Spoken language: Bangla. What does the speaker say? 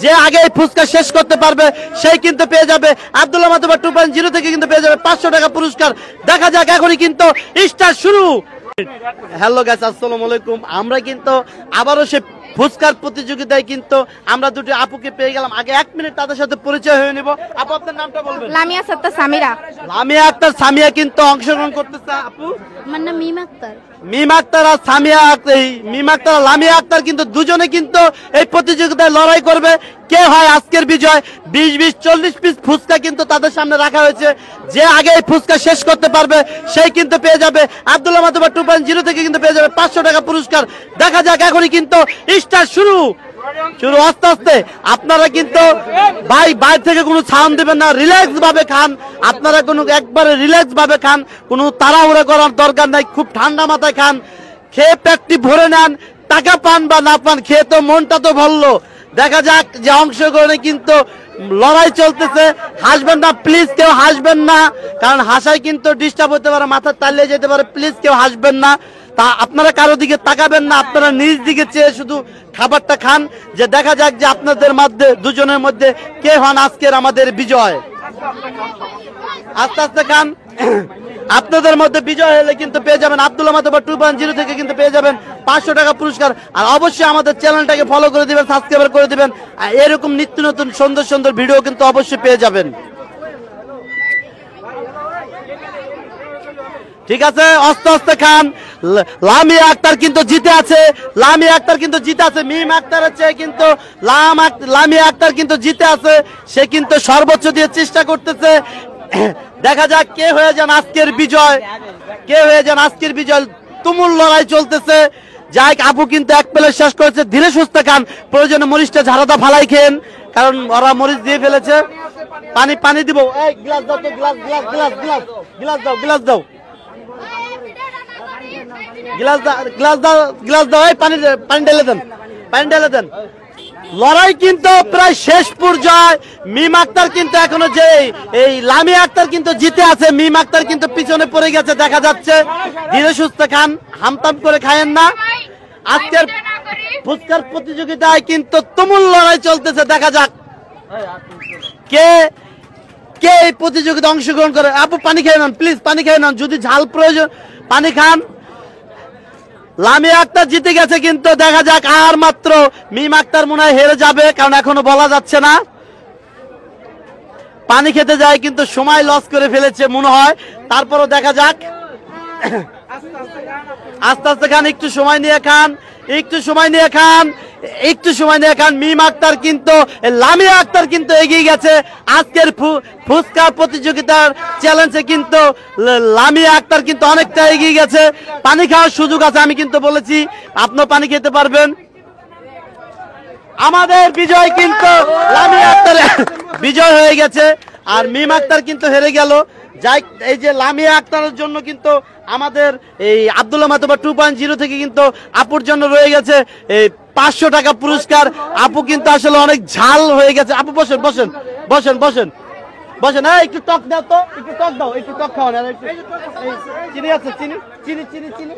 যে আগে এই ফুচকা শেষ করতে পারবে সেই কিন্তু পেয়ে যাবে আব্দুল্লাহ মাতুব্বর 2.0 থেকে কিন্তু পেয়ে যাবে 500 টাকা পুরস্কার। দেখা যাক, এখনই কিন্তু স্টার্ট শুরু। হ্যালো গাইস, আসসালামু আলাইকুম। আমরা কিন্তু আবারও সে ফুচকার প্রতিযোগিতায় কিন্তু আমরা দুটি আপুকে পেয়ে গেলাম। আগে 1 মিনিট তাদের সাথে পরিচয় হয়ে নিব। আপু, আপনার নামটা বলবেন? লামিয়া সত্তা সামিরা। লামিয়া আক্তার সামিয়া কিন্তু অংশগ্রহণ করতেছে। আপু, আমার নাম মিম আক্তার। মিম আক্তার আর সামিয়া আক্তার, মিম আক্তার আর লামিয়া আক্তার কিন্তু দুজনে কিন্তু এই প্রতিযোগিতায় লড়াই করবে। কে হয় আজকের বিজয়? 20 40 পিস ফুচকা কিন্তু তাদের সামনে রাখা হয়েছে। যে আগে এই ফুচকা শেষ করতে পারবে সেই কিন্তু পেয়ে যাবে আব্দুল্লাহ মাতুব্বর 2.0 থেকে কিন্তু পেয়ে যাবে 500 টাকা পুরস্কার। দেখা যাক, এখনই কিন্তু স্টার্ট শুরু আস্তে আস্তে। আপনারা কিন্তু ভাই বাইরে থেকে কোনো সাউন্ড দিবেন না, রিল্যাক্স ভাবে খান। আপনারা কোনো একবারে রিল্যাক্স ভাবে খান, কোনো তাড়াহুড়া করার দরকার নাই। খুব ঠান্ডা মাথায় খান, খেয়ে পেটটি ভরে নেন। টাকা পান বা না পান, খেয়ে তো মনটা তো ভরলো। দেখা যাক যে অংশগ্রহণে কিন্তু লড়াই চলতেছে। হাসবেন না প্লিজ, কেউ হাসবেন না, কারণ হাসায় কিন্তু ডিস্টার্ব হতে পারে, মাথা তালিয়ে যেতে পারে। প্লিজ কেউ হাসবেন না। তা আপনারা কারো দিকে তাকাবেন না, আপনারা নিজ দিকে চেয়ে শুধু খাবারটা খান। যে দেখা যাক যে আপনাদের মধ্যে দুজনের মধ্যে কে হন আজকের আমাদের বিজয়। আস্তে আস্তে খান। আপনাদের মধ্যে বিজয় হলে কিন্তু পেয়ে যাবেন আব্দুল্লাহ মাতুব্বর 2.0 থেকে কিন্তু পেয়ে যাবেন 500 টাকা পুরস্কার। আর অবশ্যই আমাদের চ্যানেলটাকে ফলো করে দিবেন, সাবস্ক্রাইব করে দিবেন। আর এরকম নিত্য নতুন সুন্দর সুন্দর ভিডিও কিন্তু অবশ্যই পেয়ে যাবেন। ঠিক আছে, আস্তে আস্তে খান। লামিয়া আক্তার কিন্তু জিতে আছে, লামিয়া আক্তার কিন্তু জিতে আছে। মিম আক্তারের চেয়ে কিন্তু লামিয়া আক্তার কিন্তু জিতে আছে। সে কিন্তু সর্বোচ্চ দিয়ে চেষ্টা করতেছে। দেখা যাক কে হয়ে যান আজকের বিজয়, কে হয়ে যান আজকের বিজয়। তুমুল লড়াই চলতেছে। যাই, আপু কিন্তু এক প্লেট শেষ করেছে। ধীরে সুস্থে খান, প্রয়োজনে মরিচটা ঝাড়াটা ফালাই খেন, কারণ ওরা মরিচ দিয়ে ফেলেছে। পানি দিব। এই গ্লাস দাও তো, glass glass glass glass glass দাও, গ্লাস দাও, গ্লাস দাও। এই পানি ঢেলে দেন, পানি ঢেলে দেন। লড়াই কিন্তু প্রায় শেষ পর্যায়ে। মিম আক্তার কিন্তু এখনো যে এই লামিয়া আক্তার কিন্তু জিতে আছে, মিম আক্তার কিন্তু পিছনে পড়ে গেছে দেখা যাচ্ছে। ধীরে সুস্থ খান, হামতাম করে খায়েন না। আজকের ফুচকার প্রতিযোগিতায় কিন্তু তুমুল লড়াই চলতেছে। দেখা যাক কে কে এই প্রতিযোগিতা অংশগ্রহণ করে। আপু পানি খেয়ে নেন প্লিজ, পানি খেয়ে নেন, যদি ঝাল প্রয়োজন পানি খান। লামিয়া আক্তার জিতে গেছে কিন্তু দেখা যাক আর মাত্র মিম আক্তার মনে হয় হেরে যাবে, কারণ এখনো বলা যাচ্ছে না। পানি খেতে যায় কিন্তু সময় লস করে ফেলেছে মনে হয়। তারপরও দেখা যাক, আস্তে আস্তে খান, একটু সময় নিয়ে খান, একটু সময় নিয়ে খান, একটু সময় নিয়ে খান। মিম আক্তার কিন্তু লামিয়া আক্তার কিন্তু এগিয়ে গেছে আজকের ফুচকা প্রতিযোগিতার চ্যালেঞ্জে। কিন্তু লামিয়া আক্তার কিন্তু অনেকটা এগিয়ে গেছে। পানি খাওয়ার সুযোগ আছে, আমি কিন্তু বলেছি আপনিও পানি খেতে পারবেন। আমাদের বিজয় কিন্তু লামিয়া আক্তার বিজয় হয়ে গেছে, আর মিম আক্তার কিন্তু হেরে গেল। যাই, এই যে লামিয়া আক্তারের জন্য কিন্তু আমাদের এই আব্দুল্লাহ মাতুব্বর 2.0 থেকে কিন্তু আপুর জন্য রয়ে গেছে এই 500 টাকা পুরস্কার। আপু কিন্তু আসলে অনেক ঝাল হয়ে গেছে। আপু বসেন বসেন বসেন বসেন বসেন। হ্যাঁ, একটু টক দাও তো, একটু টক দাও, একটু টক খাওয়ান। চিনি আছে, চিনি চিনি চিনি চিনি